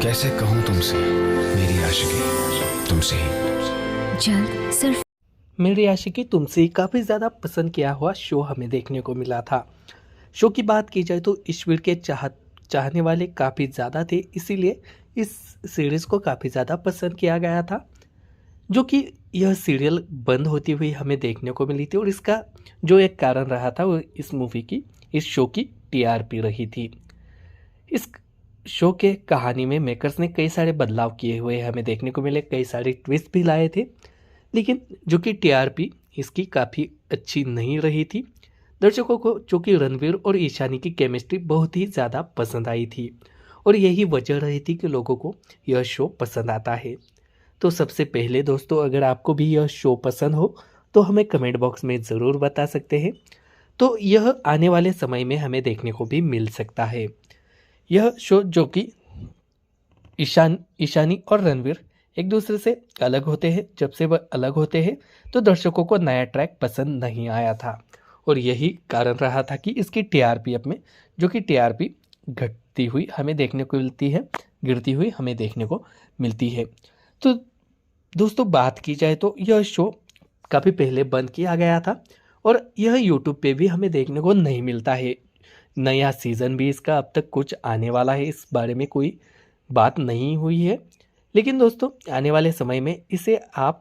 कैसे कहूँ तुमसे मेरी आशिकी तुमसे ही। जल्द सिर्फ मेरी आशिकी तुमसे काफ़ी ज़्यादा पसंद किया हुआ शो हमें देखने को मिला था। शो की बात की जाए तो ईश्वर के चाहने वाले काफ़ी ज़्यादा थे, इसीलिए इस सीरीज़ को काफ़ी ज़्यादा पसंद किया गया था। जो कि यह सीरियल बंद होती हुई हमें देखने को मिली थी, और इसका जो एक कारण रहा था वो इस शो की टीआरपी रही थी। इस शो के कहानी में मेकर्स ने कई सारे बदलाव किए हुए हमें देखने को मिले, कई सारे ट्विस्ट भी लाए थे, लेकिन जो कि टीआरपी इसकी काफ़ी अच्छी नहीं रही थी। दर्शकों को जो कि रणवीर और ईशानी की केमिस्ट्री बहुत ही ज़्यादा पसंद आई थी, और यही वजह रही थी कि लोगों को यह शो पसंद आता है। तो सबसे पहले दोस्तों, अगर आपको भी यह शो पसंद हो तो हमें कमेंट बॉक्स में ज़रूर बता सकते हैं। तो यह आने वाले समय में हमें देखने को भी मिल सकता है। यह शो जो कि ईशानी और रणवीर एक दूसरे से अलग होते हैं, जब से वह अलग होते हैं तो दर्शकों को नया ट्रैक पसंद नहीं आया था, और यही कारण रहा था कि इसकी टीआरपी जो कि टीआरपी घटती हुई हमें देखने को मिलती है, गिरती हुई हमें देखने को मिलती है। तो दोस्तों, बात की जाए तो यह शो काफ़ी पहले बंद किया गया था, और यह यूट्यूब पे भी हमें देखने को नहीं मिलता है। नया सीज़न भी इसका अब तक कुछ आने वाला है, इस बारे में कोई बात नहीं हुई है। लेकिन दोस्तों, आने वाले समय में इसे आप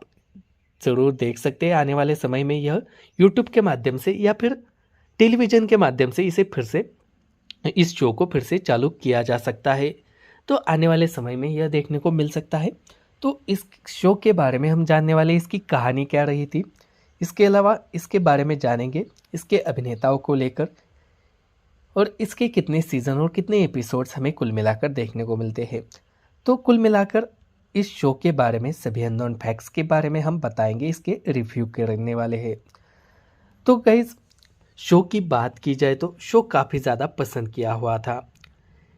ज़रूर देख सकते हैं। आने वाले समय में यह यूट्यूब के माध्यम से या फिर टेलीविज़न के माध्यम से इस शो को फिर से चालू किया जा सकता है। तो आने वाले समय में यह देखने को मिल सकता है। तो इस शो के बारे में हम जानने वाले, इसकी कहानी क्या रही थी, इसके अलावा इसके बारे में जानेंगे, इसके अभिनेताओं को लेकर, और इसके कितने सीज़न और कितने एपिसोड्स हमें कुल मिलाकर देखने को मिलते हैं। तो कुल मिलाकर इस शो के बारे में सभी अननोन फैक्ट्स के बारे में हम बताएंगे, इसके रिव्यू करने वाले हैं। तो गाइस, शो की बात की जाए तो शो काफ़ी ज़्यादा पसंद किया हुआ था।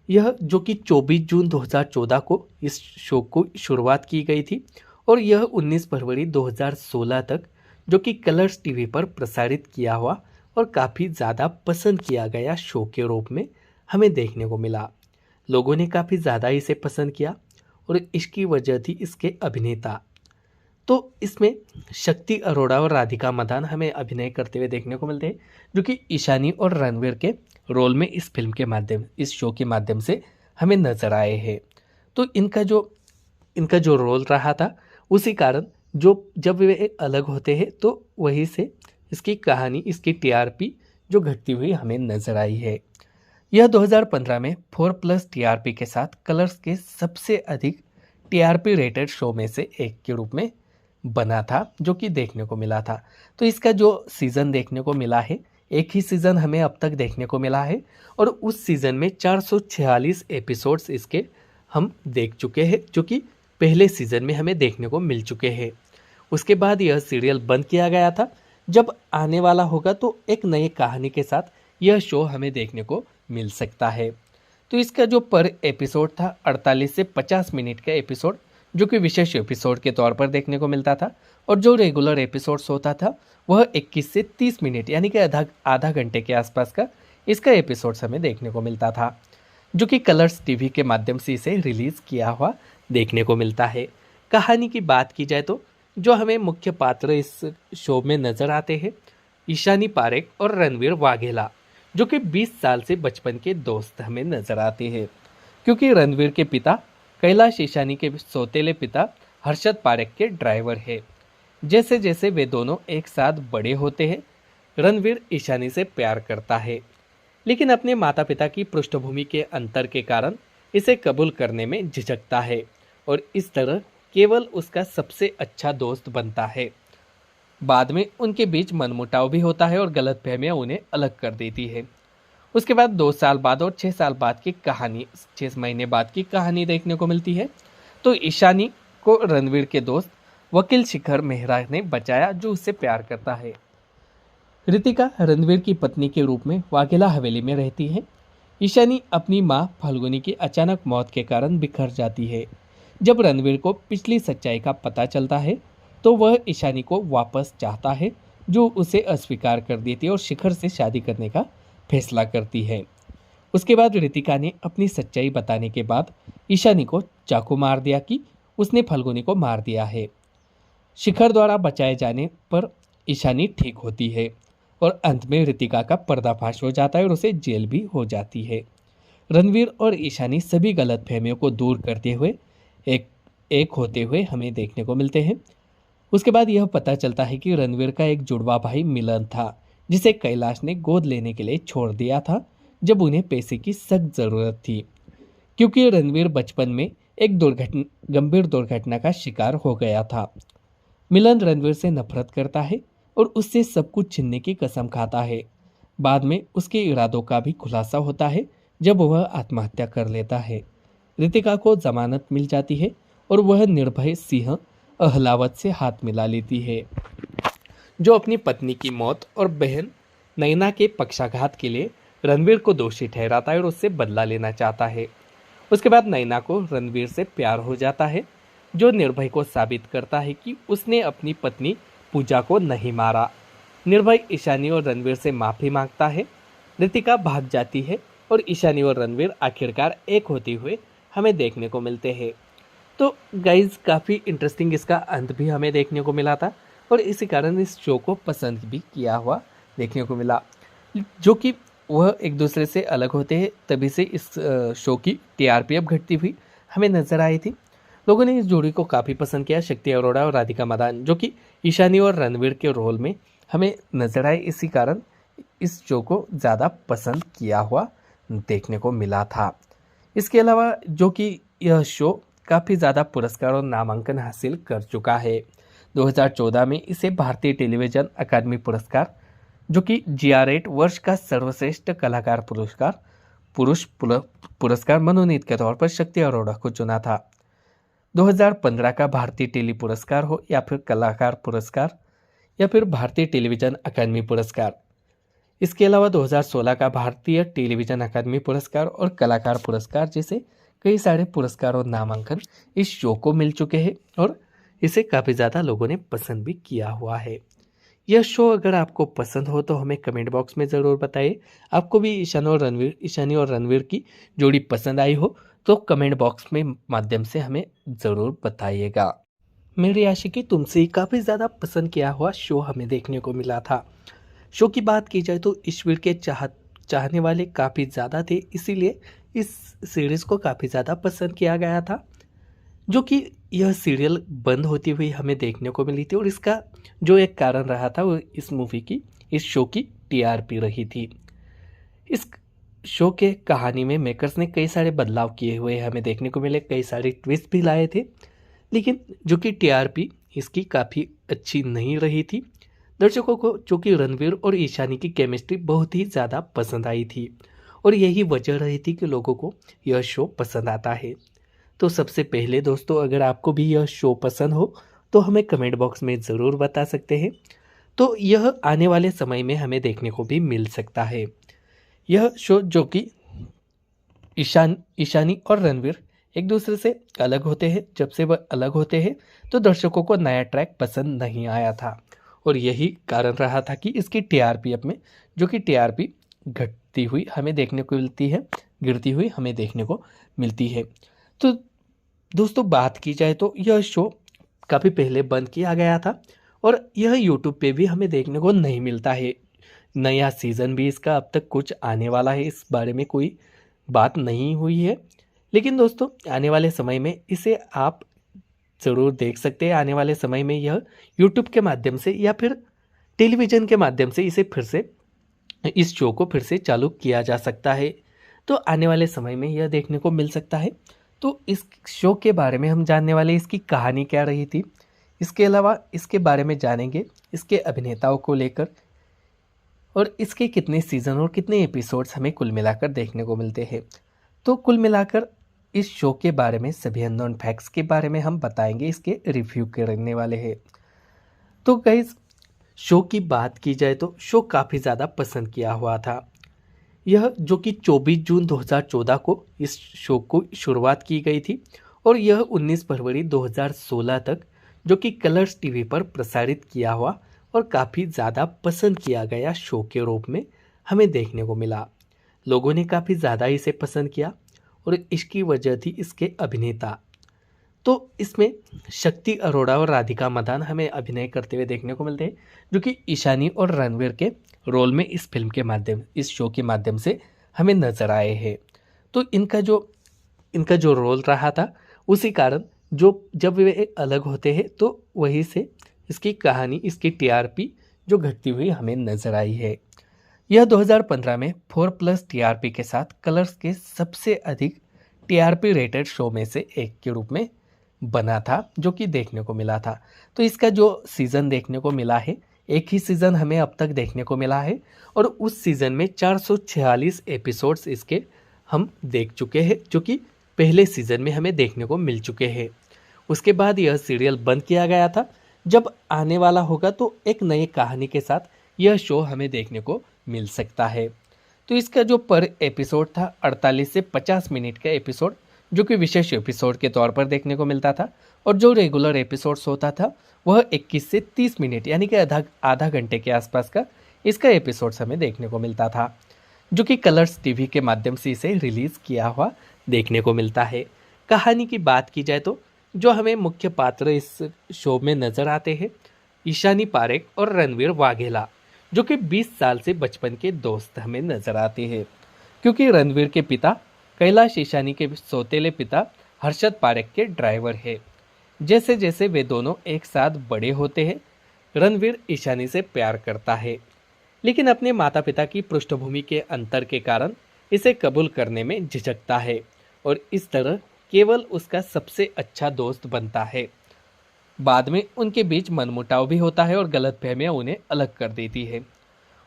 यह जो कि 24 जून 2014 को इस शो को शुरुआत की गई थी, और यह 19 फरवरी 2016 तक जो कि कलर्स टीवी पर प्रसारित किया हुआ और काफ़ी ज़्यादा पसंद किया गया शो के रूप में हमें देखने को मिला। लोगों ने काफ़ी ज़्यादा इसे पसंद किया, और इसकी वजह थी इसके अभिनेता। तो इसमें शक्ति अरोड़ा और राधिका मदान हमें अभिनय करते हुए देखने को मिलते हैं, जो कि ईशानी और रणवीर के रोल में इस शो के माध्यम से हमें नजर आए हैं। तो इनका जो रोल रहा था, उसी कारण जब वे अलग होते हैं तो वहीं से इसकी कहानी, इसकी टीआरपी जो घटती हुई हमें नजर आई है। यह 2015 में 4+ टीआरपी के साथ कलर्स के सबसे अधिक टीआरपी रेटेड शो में से एक के रूप में बना था, जो कि देखने को मिला था। तो इसका जो सीज़न देखने को मिला है, एक ही सीज़न हमें अब तक देखने को मिला है, और उस सीज़न में 446 एपिसोड्स इसके हम देख चुके हैं, जो कि पहले सीज़न में हमें देखने को मिल चुके हैं। उसके बाद यह सीरियल बंद किया गया था। जब आने वाला होगा तो एक नई कहानी के साथ यह शो हमें देखने को मिल सकता है। तो इसका जो पर एपिसोड था 48 से 50 मिनट का एपिसोड, जो कि विशेष एपिसोड के तौर पर देखने को मिलता था, और जो रेगुलर एपिसोड्स होता था वह 21 से 30 मिनट यानी कि आधा घंटे के आसपास का इसका एपिसोड्स हमें देखने को मिलता था, जो कि कलर्स टीवी के माध्यम से इसे रिलीज़ किया हुआ देखने को मिलता है। कहानी की बात की जाए तो जो हमें मुख्य पात्र इस शो में नज़र आते हैं, ईशानी पारेख और रणवीर वाघेला, जो कि 20 साल से बचपन के दोस्त हमें नजर आते हैं। क्योंकि रणवीर के पिता कैलाश ईशानी के सौतेले पिता हर्षद पारेख के ड्राइवर है। जैसे जैसे वे दोनों एक साथ बड़े होते हैं, रणवीर ईशानी से प्यार करता है, लेकिन अपने माता पिता की पृष्ठभूमि के अंतर के कारण इसे कबूल करने में झिझकता है, और इस तरह केवल उसका सबसे अच्छा दोस्त बनता है। बाद में उनके बीच मनमुटाव भी होता है, और गलतफहमियां उन्हें अलग कर देती है। उसके बाद 2 साल बाद और 6 महीने बाद की कहानी देखने को मिलती है। तो ईशानी को रणवीर के दोस्त वकील शिखर मेहरा ने बचाया, जो उससे प्यार करता है। रितिका रणवीर की पत्नी के रूप में वाघेला हवेली में रहती है। ईशानी अपनी मां फाल्गुनी की अचानक मौत के कारण बिखर जाती है। जब रणवीर को पिछली सच्चाई का पता चलता है तो वह ईशानी को वापस चाहता है, जो उसे अस्वीकार कर देती है और शिखर से शादी करने का फैसला करती है। उसके बाद रितिका ने अपनी सच्चाई बताने के बाद ईशानी को चाकू मार दिया कि उसने फल्गुनी को मार दिया है। शिखर द्वारा बचाए जाने पर ईशानी ठीक होती है और अंत में रितिका का पर्दाफाश हो जाता है और उसे जेल भी हो जाती है। रणवीर और ईशानी सभी गलतफहमियों को दूर करते हुए एक एक होते हुए हमें देखने को मिलते हैं। उसके बाद यह पता चलता है कि रणवीर का एक जुड़वा भाई मिलन था, जिसे कैलाश ने गोद लेने के लिए छोड़ दिया था जब उन्हें पैसे की सख्त जरूरत थी, क्योंकि रणवीर बचपन में एक गंभीर दुर्घटना का शिकार हो गया था। मिलन रणवीर से नफरत करता है और उससे सब कुछ छीनने की कसम खाता है। बाद में उसके इरादों का भी खुलासा होता है जब वह आत्महत्या कर लेता है। रितिका को जमानत मिल जाती है और वह निर्भय सिंह अहलावत से हाथ मिला लेती है, जो अपनी पत्नी की मौत और बहन नैना के पक्षाघात के लिए रणवीर को दोषी ठहराता है और उससे बदला लेना चाहता है। उसके बाद नैना को रणवीर से प्यार हो जाता है, जो निर्भय को साबित करता है कि उसने अपनी पत्नी पूजा को नहीं मारा। निर्भय ईशानी और रणवीर से माफ़ी मांगता है। रितिका भाग जाती है और ईशानी और रणवीर आखिरकार एक होते हुए हमें देखने को मिलते हैं। तो गाइज काफ़ी इंटरेस्टिंग इसका अंत भी हमें देखने को मिला था और इसी कारण इस शो को पसंद भी किया हुआ देखने को मिला, जो कि वह एक दूसरे से अलग होते हैं तभी से इस शो की टीआरपी अब घटती हुई हमें नजर आई थी। लोगों ने इस जोड़ी को काफ़ी पसंद किया, शक्ति अरोड़ा और राधिका मदान, जो कि ईशानी और रणवीर के रोल में हमें नजर आए, इसी कारण इस शो को ज़्यादा पसंद किया हुआ देखने को मिला था। इसके अलावा जो कि यह शो काफ़ी ज़्यादा पुरस्कार और नामांकन हासिल कर चुका है। 2014 में इसे भारतीय टेलीविजन अकादमी पुरस्कार, जो कि GR8 वर्ष का सर्वश्रेष्ठ कलाकार पुरस्कार मनोनीत के तौर पर शक्ति अरोड़ा को चुना था। 2015 का भारतीय टेली पुरस्कार हो या फिर कलाकार पुरस्कार या फिर भारतीय टेलीविजन अकादमी पुरस्कार, इसके अलावा 2016 का भारतीय टेलीविजन अकादमी पुरस्कार और कलाकार पुरस्कार जैसे कई सारे पुरस्कार और नामांकन इस शो को मिल चुके हैं और इसे काफ़ी ज़्यादा लोगों ने पसंद भी किया हुआ है। यह शो अगर आपको पसंद हो तो हमें कमेंट बॉक्स में ज़रूर बताइए। आपको भी ईशानी और रणवीर की जोड़ी पसंद आई हो तो कमेंट बॉक्स में माध्यम से हमें ज़रूर बताइएगा। मेरी आशिकी तुमसे काफ़ी ज़्यादा पसंद किया हुआ शो हमें देखने को मिला था। शो की बात की जाए तो ईश्वर के चाहने वाले काफ़ी ज़्यादा थे, इसीलिए इस सीरीज़ को काफ़ी ज़्यादा पसंद किया गया था, जो कि यह सीरियल बंद होती हुई हमें देखने को मिली थी और इसका जो एक कारण रहा था वो इस शो की टीआरपी रही थी। इस शो के कहानी में मेकर्स ने कई सारे बदलाव किए हुए हमें देखने को मिले, कई सारे ट्विस्ट भी लाए थे, लेकिन जो कि टीआरपी इसकी काफ़ी अच्छी नहीं रही थी। दर्शकों को जो कि रणवीर और ईशानी की केमिस्ट्री बहुत ही ज़्यादा पसंद आई थी और यही वजह रही थी कि लोगों को यह शो पसंद आता है। तो सबसे पहले दोस्तों, अगर आपको भी यह शो पसंद हो तो हमें कमेंट बॉक्स में ज़रूर बता सकते हैं। तो यह आने वाले समय में हमें देखने को भी मिल सकता है। यह शो जो कि ईशानी और रणवीर एक दूसरे से अलग होते हैं, जब से वह अलग होते हैं तो दर्शकों को नया ट्रैक पसंद नहीं आया था और यही कारण रहा था कि इसकी टीआरपी में जो कि टीआरपी घटती हुई हमें देखने को मिलती है, गिरती हुई हमें देखने को मिलती है। तो दोस्तों बात की जाए तो यह शो काफ़ी पहले बंद किया गया था और यह यूट्यूब पे भी हमें देखने को नहीं मिलता है। नया सीज़न भी इसका अब तक कुछ आने वाला है, इस बारे में कोई बात नहीं हुई है, लेकिन दोस्तों आने वाले समय में इसे आप ज़रूर देख सकते हैं। आने वाले समय में यह यूट्यूब के माध्यम से या फिर टेलीविज़न के माध्यम से इस शो को फिर से चालू किया जा सकता है। तो आने वाले समय में यह देखने को मिल सकता है। तो इस शो के बारे में हम जानने वाले, इसकी कहानी क्या रही थी, इसके अलावा इसके बारे में जानेंगे इसके अभिनेताओं को लेकर और इसके कितने सीज़न और कितने एपिसोड्स हमें कुल मिलाकर देखने को मिलते हैं। तो कुल मिलाकर इस शो के बारे में सभी अननोन फैक्ट्स के बारे में हम बताएंगे, इसके रिव्यू करने वाले हैं। तो गाइस शो की बात की जाए तो शो काफ़ी ज़्यादा पसंद किया हुआ था। यह जो कि 24 जून 2014 को इस शो को शुरुआत की गई थी और यह 19 फरवरी 2016 तक जो कि कलर्स टीवी पर प्रसारित किया हुआ और काफ़ी ज़्यादा पसंद किया गया शो के रूप में हमें देखने को मिला। लोगों ने काफ़ी ज़्यादा इसे पसंद किया और इसकी वजह थी इसके अभिनेता। तो इसमें शक्ति अरोड़ा और राधिका मदान हमें अभिनय करते हुए देखने को मिलते हैं, जो कि ईशानी और रणवीर के रोल में इस शो के माध्यम से हमें नजर आए हैं। तो इनका जो रोल रहा था, उसी कारण जो जब वे अलग होते हैं तो वहीं से इसकी कहानी, इसकी टीआरपी जो घटती हुई हमें नजर आई है। यह 2015 में 4+ टीआरपी के साथ कलर्स के सबसे अधिक टीआरपी रेटेड शो में से एक के रूप में बना था, जो कि देखने को मिला था। तो इसका जो सीज़न देखने को मिला है, एक ही सीज़न हमें अब तक देखने को मिला है और उस सीज़न में 446 एपिसोड्स इसके हम देख चुके हैं, जो कि पहले सीज़न में हमें देखने को मिल चुके हैं। उसके बाद यह सीरियल बंद किया गया था। जब आने वाला होगा तो एक नई कहानी के साथ यह शो हमें देखने को मिल सकता है। तो इसका जो पर एपिसोड था 48 से 50 मिनट का एपिसोड, जो कि विशेष एपिसोड के तौर पर देखने को मिलता था, और जो रेगुलर एपिसोड्स होता था वह 21 से 30 मिनट यानी कि आधा घंटे के आसपास का इसका एपिसोड्स हमें देखने को मिलता था, जो कि कलर्स टीवी के माध्यम से इसे रिलीज़ किया हुआ देखने को मिलता है। कहानी की बात की जाए तो जो हमें मुख्य पात्र इस शो में नज़र आते हैं, ईशानी पारेख और रणवीर वाघेला, जो कि 20 साल से बचपन के दोस्त हमें नजर आते हैं। क्योंकि रणवीर के पिता कैलाश ईशानी के सौतेले पिता हर्षद पारेख के ड्राइवर है। जैसे जैसे वे दोनों एक साथ बड़े होते हैं, रणवीर ईशानी से प्यार करता है, लेकिन अपने माता पिता की पृष्ठभूमि के अंतर के कारण इसे कबूल करने में झिझकता है और इस तरह केवल उसका सबसे अच्छा दोस्त बनता है। बाद में उनके बीच मनमुटाव भी होता है और गलतफहमियां उन्हें अलग कर देती है।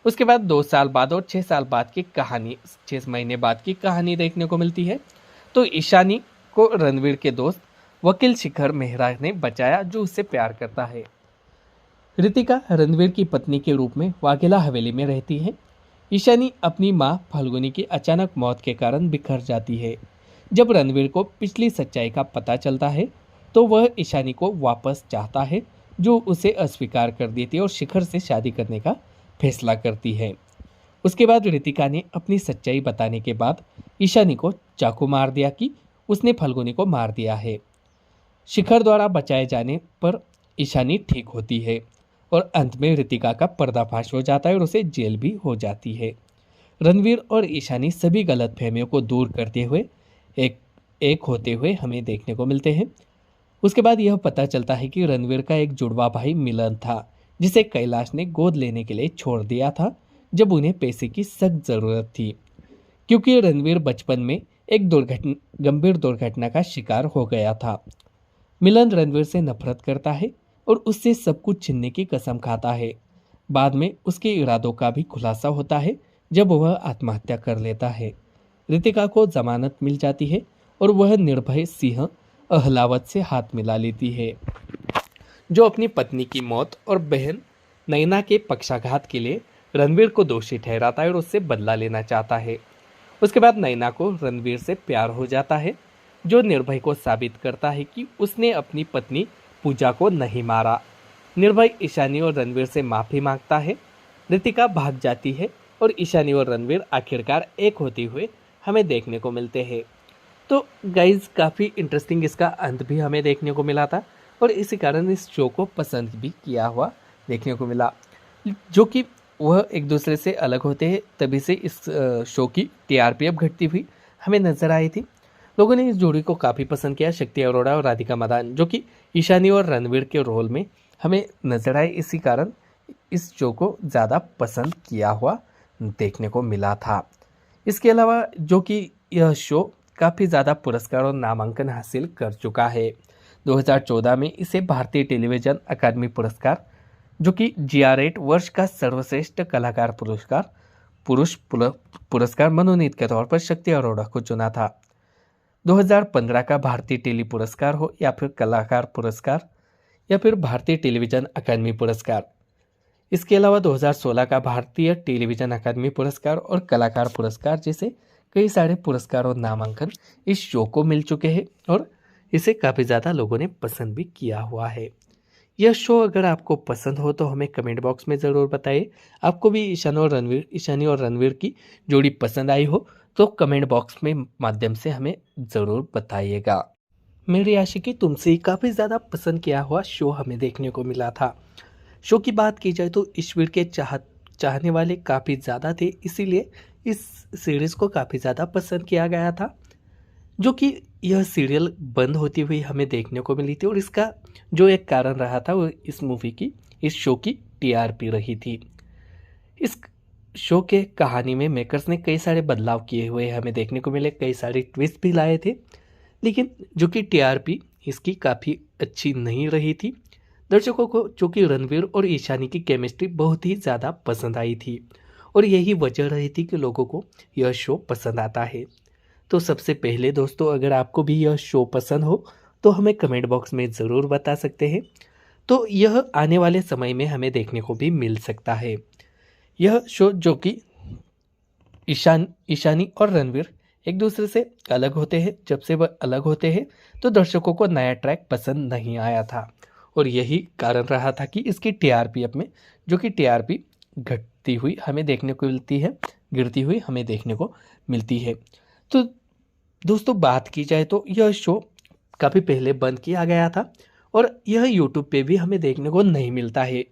उसके बाद 2 साल बाद और 6 साल बाद की कहानी, 6 महीने बाद की कहानी देखने को मिलती है। तो ईशानी को रणवीर के दोस्त वकील शिखर मेहरा ने बचाया, जो उससे प्यार करता है। रितिका रणवीर की पत्नी के रूप में वाघेला हवेली में रहती है। ईशानी अपनी मां फाल्गुनी की अचानक मौत के कारण बिखर जाती है। जब रणवीर को पिछली सच्चाई का पता चलता है तो वह ईशानी को वापस चाहता है, जो उसे अस्वीकार कर देती है और शिखर से शादी करने का फैसला करती है। उसके बाद रितिका ने अपनी सच्चाई बताने के बाद ईशानी को चाकू मार दिया कि उसने फाल्गुनी को मार दिया है। शिखर द्वारा बचाए जाने पर ईशानी ठीक होती है और अंत में रितिका का पर्दाफाश हो जाता है और उसे जेल भी हो जाती है। रणवीर और ईशानी सभी गलतफहमियों को दूर करते हुए एक होते हुए हमें देखने को मिलते हैं। उसके बाद यह पता चलता है कि रणवीर का एक जुड़वा भाई मिलन था, जिसे कैलाश ने गोद लेने के लिए छोड़ दिया था जब उन्हें पैसे की सख्त ज़रूरत थी, क्योंकि रणवीर बचपन में एक गंभीर दुर्घटना का शिकार हो गया था। मिलन रणवीर से नफरत करता है और उससे सब कुछ छीनने की कसम खाता है। बाद में उसके इरादों का भी खुलासा होता है जब वह आत्महत्या कर लेता है। रितिका को जमानत मिल जाती है और वह निर्भय सिंह अहलावत से हाथ मिला लेती है, जो अपनी पत्नी की मौत और बहन नैना के पक्षाघात के लिए रणवीर को दोषी ठहराता है और उससे बदला लेना चाहता है। उसके बाद नैना को रणवीर से प्यार हो जाता है, जो निर्भय को साबित करता है कि उसने अपनी पत्नी पूजा को नहीं मारा। निर्भय ईशानी और रणवीर से माफ़ी मांगता है। रितिका भाग जाती है और ईशानी और रणवीर आखिरकार एक होते हुए हमें देखने को मिलते हैं। तो गाइज काफ़ी इंटरेस्टिंग इसका अंत भी हमें देखने को मिला था और इसी कारण इस शो को पसंद भी किया हुआ देखने को मिला, जो कि वह एक दूसरे से अलग होते हैं, तभी से इस शो की टीआरपी अब घटती हुई हमें नजर आई थी। लोगों ने इस जोड़ी को काफ़ी पसंद किया, शक्ति अरोड़ा और राधिका मदान, जो कि ईशानी और रणवीर के रोल में हमें नजर आए, इसी कारण इस शो को ज़्यादा पसंद किया हुआ देखने को मिला था। इसके अलावा जो कि यह शो काफ़ी ज़्यादा पुरस्कार और नामांकन हासिल कर चुका है। 2014 में इसे भारतीय टेलीविज़न अकादमी पुरस्कार, जो कि GR8 वर्ष का सर्वश्रेष्ठ कलाकार पुरस्कार पुरुष पुरस्कार मनोनीत के तौर पर शक्ति अरोड़ा को चुना था। 2015 का भारतीय टेली पुरस्कार हो या फिर कलाकार पुरस्कार या फिर भारतीय टेलीविज़न अकादमी पुरस्कार, इसके अलावा 2016 का भारतीय टेलीविज़न अकादमी पुरस्कार और कलाकार पुरस्कार जैसे कई सारे पुरस्कार और नामांकन इस शो को मिल चुके हैं और इसे काफ़ी ज़्यादा लोगों ने पसंद भी किया हुआ है। यह शो अगर आपको पसंद हो तो हमें कमेंट बॉक्स में ज़रूर बताइए। आपको भी ईशानी और रणवीर की जोड़ी पसंद आई हो तो कमेंट बॉक्स में माध्यम से हमें ज़रूर बताइएगा। मेरी आशिकी तुमसे काफ़ी ज़्यादा पसंद किया हुआ शो हमें देखने को मिला था। शो की बात की जाए तो ईश्वर के चाहने वाले काफ़ी ज़्यादा थे, इसीलिए इस सीरीज़ को काफ़ी ज़्यादा पसंद किया गया था, जो कि यह सीरियल बंद होती हुई हमें देखने को मिली थी। और इसका जो एक कारण रहा था वो इस शो की टीआरपी रही थी। इस शो के कहानी में मेकर्स ने कई सारे बदलाव किए हुए हमें देखने को मिले, कई सारे ट्विस्ट भी लाए थे, लेकिन जो कि टीआरपी इसकी काफ़ी अच्छी नहीं रही थी। दर्शकों को चूँकि रणवीर और ईशानी की केमिस्ट्री बहुत ही ज़्यादा पसंद आई थी और यही वजह रही थी कि लोगों को यह शो पसंद आता है। तो सबसे पहले दोस्तों, अगर आपको भी यह शो पसंद हो तो हमें कमेंट बॉक्स में ज़रूर बता सकते हैं। तो यह आने वाले समय में हमें देखने को भी मिल सकता है। यह शो जो कि ईशानी और रणवीर एक दूसरे से अलग होते हैं, जब से वह अलग होते हैं तो दर्शकों को नया ट्रैक पसंद नहीं आया था और यही कारण रहा था कि इसकी टीआरपी अब में जो कि टीआरपी घटती हुई हमें देखने को मिलती है, गिरती हुई हमें देखने को मिलती है। तो दोस्तों, बात की जाए तो यह शो काफ़ी पहले बंद किया गया था और यह यूट्यूब पे भी हमें देखने को नहीं मिलता है।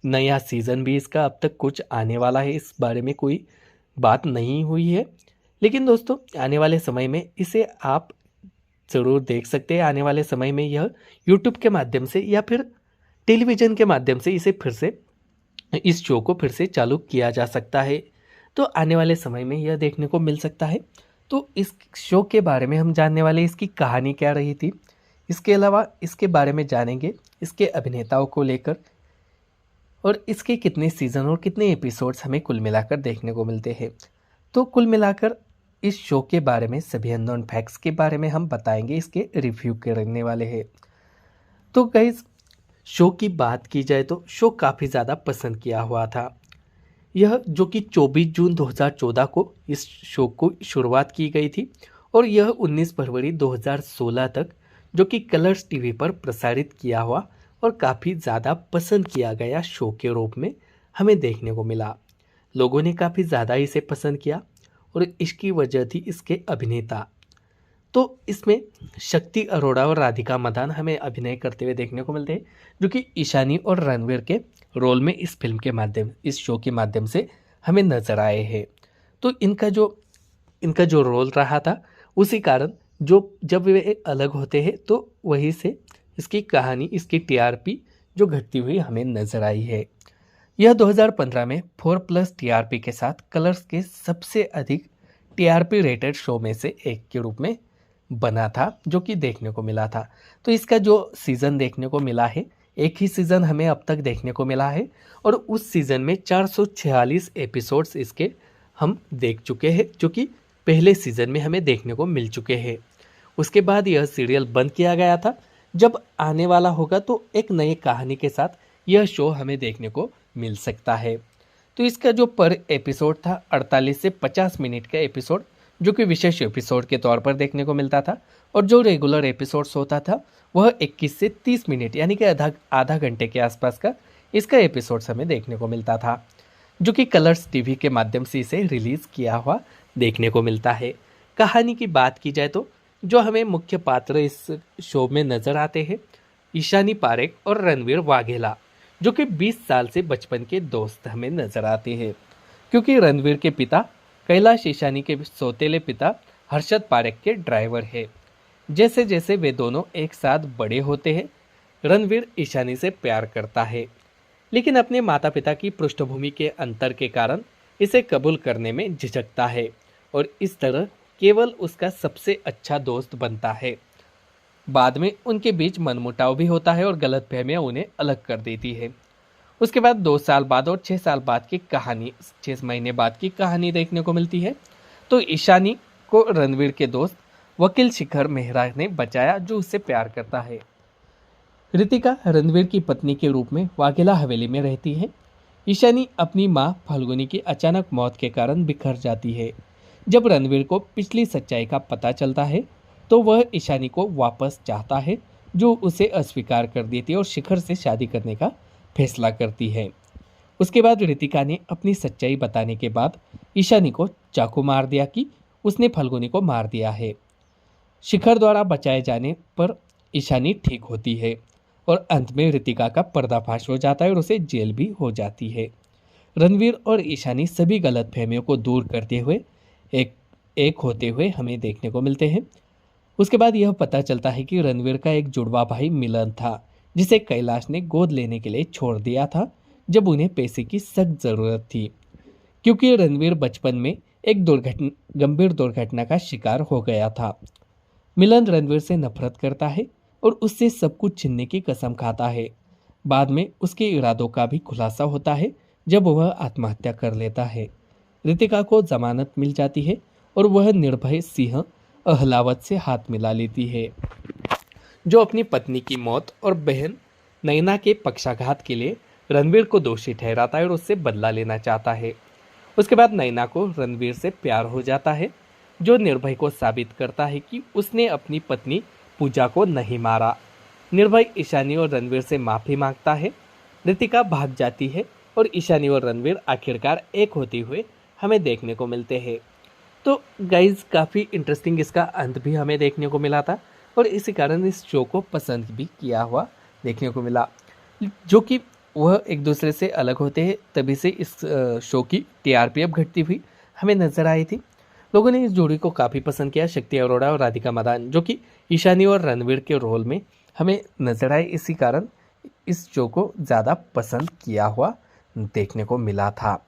नया सीज़न भी इसका अब तक कुछ आने वाला है, इस बारे में कोई बात नहीं हुई है, लेकिन दोस्तों आने वाले समय में इसे आप ज़रूर देख सकते हैं। आने वाले समय में यह यूट्यूब के माध्यम से या फिर टेलीविज़न के माध्यम से इस शो को फिर से चालू किया जा सकता है। तो आने वाले समय में यह देखने को मिल सकता है। तो इस शो के बारे में हम जानने वाले, इसकी कहानी क्या रही थी, इसके अलावा इसके बारे में जानेंगे, इसके अभिनेताओं को लेकर और इसके कितने सीज़न और कितने एपिसोड्स हमें कुल मिलाकर देखने को मिलते हैं। तो कुल मिलाकर इस शो के बारे में सभी अननोन फैक्ट्स के बारे में हम बताएंगे, इसके रिव्यू करने वाले हैं। तो गाइस, शो की बात की जाए तो शो काफ़ी ज़्यादा पसंद किया हुआ था। यह जो कि 24 जून 2014 को इस शो को शुरुआत की गई थी और यह 19 फरवरी 2016 तक जो कि कलर्स टीवी पर प्रसारित किया हुआ और काफ़ी ज़्यादा पसंद किया गया शो के रूप में हमें देखने को मिला। लोगों ने काफ़ी ज़्यादा इसे पसंद किया और इसकी वजह थी इसके अभिनेता। तो इसमें शक्ति अरोड़ा और राधिका मदान हमें अभिनय करते हुए देखने को मिलते हैं, जो कि ईशानी और रणवीर के रोल में इस शो के माध्यम से हमें नजर आए हैं। तो इनका जो रोल रहा था, उसी कारण जब वे अलग होते हैं तो वहीं से इसकी कहानी, इसकी टीआरपी जो घटती हुई हमें नजर आई है। यह 2015 में 4+ टीआरपी के साथ कलर्स के सबसे अधिक टीआरपी रेटेड शो में से एक के रूप में बना था, जो कि देखने को मिला था। तो इसका जो सीज़न देखने को मिला है, एक ही सीज़न हमें अब तक देखने को मिला है और उस सीज़न में 446 एपिसोड्स इसके हम देख चुके हैं, जो कि पहले सीज़न में हमें देखने को मिल चुके हैं। उसके बाद यह सीरियल बंद किया गया था। जब आने वाला होगा तो एक नई कहानी के साथ यह शो हमें देखने को मिल सकता है। तो इसका जो पर एपिसोड था 48 से 50 मिनट का एपिसोड, जो कि विशेष एपिसोड के तौर पर देखने को मिलता था और जो रेगुलर एपिसोड्स होता था वह 21 से 30 मिनट यानी कि आधा घंटे के आसपास का इसका एपिसोड्स हमें देखने को मिलता था, जो कि कलर्स टीवी के माध्यम से इसे रिलीज़ किया हुआ देखने को मिलता है। कहानी की बात की जाए तो जो हमें मुख्य पात्र इस शो में नज़र आते हैं, ईशानी पारेख और रणवीर वाघेला, जो कि 20 साल से बचपन के दोस्त हमें नजर आते हैं, क्योंकि रणवीर के पिता कैलाश ईशानी के सौतेले पिता हर्षद पारेख के ड्राइवर है। जैसे जैसे वे दोनों एक साथ बड़े होते हैं, रणवीर ईशानी से प्यार करता है, लेकिन अपने माता पिता की पृष्ठभूमि के अंतर के कारण इसे कबूल करने में झिझकता है और इस तरह केवल उसका सबसे अच्छा दोस्त बनता है। बाद में उनके बीच मनमुटाव भी होता है और गलतफहमियां उन्हें अलग कर देती है। उसके बाद 2 साल बाद और 6 साल बाद की कहानी, 6 महीने बाद की कहानी देखने को मिलती है। तो ईशानी को रणवीर के दोस्त वकील शिखर मेहरा ने बचाया, जो उससे प्यार करता है। रितिका रणवीर की पत्नी के रूप में वाघेला हवेली में रहती है। ईशानी अपनी मां फाल्गुनी की अचानक मौत के कारण बिखर जाती है। जब रणवीर को पिछली सच्चाई का पता चलता है तो वह ईशानी को वापस चाहता है जो उसे अस्वीकार कर देती है और शिखर से शादी करने का फैसला करती है। उसके बाद रितिका ने अपनी सच्चाई बताने के बाद ईशानी को चाकू मार दिया कि उसने फल्गुनी को मार दिया है। शिखर द्वारा बचाए जाने पर ईशानी ठीक होती है और अंत में रितिका का पर्दाफाश हो जाता है और उसे जेल भी हो जाती है। रणवीर और ईशानी सभी गलतफहमियों को दूर करते हुए एक एक होते हुए हमें देखने को मिलते हैं। उसके बाद यह पता चलता है कि रणवीर का एक जुड़वा भाई मिलन था, जिसे कैलाश ने गोद लेने के लिए छोड़ दिया था जब उन्हें पैसे की सख्त जरूरत थी, क्योंकि रणवीर बचपन में एक गंभीर दुर्घटना का शिकार हो गया था। मिलन रणवीर से नफरत करता है और उससे सब कुछ छीनने की कसम खाता है। बाद में उसके इरादों का भी खुलासा होता है जब वह आत्महत्या कर लेता है। रितिका को जमानत मिल जाती है और वह निर्भय सिंह अहलावत से हाथ मिला लेती है, जो अपनी पत्नी की मौत और बहन नैना के पक्षाघात के लिए रणवीर को दोषी ठहराता है और उससे बदला लेना चाहता है। उसके बाद नैना को रणवीर से प्यार हो जाता है, जो निर्भय को साबित करता है कि उसने अपनी पत्नी पूजा को नहीं मारा। निर्भय ईशानी और रणवीर से माफी मांगता है। रितिका भाग जाती है और ईशानी और रणवीर आखिरकार एक होते हुए हमें देखने को मिलते हैं। तो गाइज काफ़ी इंटरेस्टिंग इसका अंत भी हमें देखने को मिला था और इसी कारण इस शो को पसंद भी किया हुआ देखने को मिला, जो कि वह एक दूसरे से अलग होते हैं तभी से इस शो की टीआरपी अब घटती हुई हमें नजर आई थी। लोगों ने इस जोड़ी को काफ़ी पसंद किया, शक्ति अरोड़ा और राधिका मदान, जो कि ईशानी और रणवीर के रोल में हमें नजर आए, इसी कारण इस शो को ज़्यादा पसंद किया हुआ देखने को मिला था।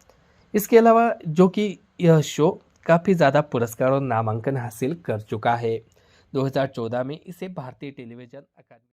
इसके अलावा जो कि यह शो काफ़ी ज़्यादा पुरस्कार और नामांकन हासिल कर चुका है। 2014 में इसे भारतीय टेलीविजन अकादमी